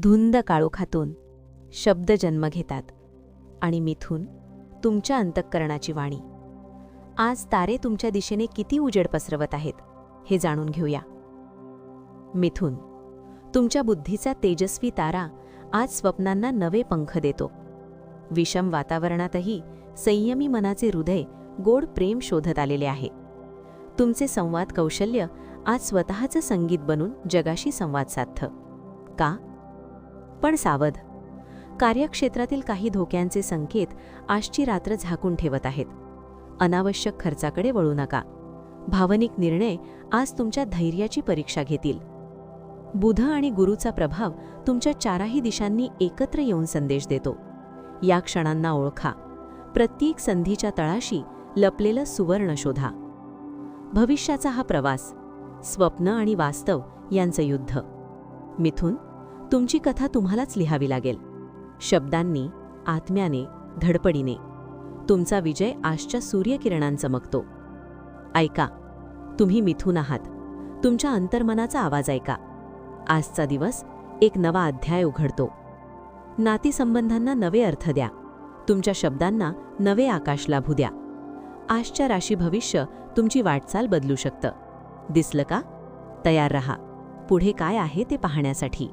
धुंद काळोखातून शब्द जन्म घेतात आणि मिथून, तुमच्या अंतःकरणाची वाणी. आज तारे तुमच्या दिशेने किती उजेड पसरवत आहेत हे जाणून घेऊया. मिथून, तुमच्या बुद्धीचा तेजस्वी तारा आज स्वप्नांना नवे पंख देतो. विषम वातावरणातही संयमी मनाचे हृदय गोड प्रेम शोधत आलेले आहे. तुमचे संवाद कौशल्य आज स्वतःचं संगीत बनून जगाशी संवाद साधतं. का? पण सावध, कार्यक्षेत्रातील काही धोक्यांचे संकेत आजची रात्र झाकून ठेवत आहेत. अनावश्यक खर्चाकडे वळू नका. भावनिक निर्णय आज तुमच्या धैर्याची परीक्षा घेतील. बुध आणि गुरूचा प्रभाव तुमच्या चारही दिशांनी एकत्र येऊन संदेश देतो. या क्षणांना ओळखा. प्रत्येक संधीच्या तळाशी लपलेलं सुवर्ण शोधा. भविष्याचा हा प्रवास, स्वप्न आणि वास्तव यांचं युद्ध. मिथून, तुमची कथा तुम्हालाच लिहावी लागेल. शब्दांनी, आत्म्याने, धडपडीने. तुमचा विजय आजच्या सूर्यकिरणांत चमकतो. ऐका, तुम्ही मिथून आहात. तुमच्या अंतर्मनाचा आवाज ऐका. आजचा दिवस एक नवा अध्याय उघडतो. नातीसंबंधांना नवे अर्थ द्या. तुमच्या शब्दांना नवे आकाश लाभू द्या. आजच्या राशी भविष्य तुमची वाटचाल बदलू शकतं. दिसलं का? तयार रहा. पुढे काय आहे ते पाहण्यासाठी.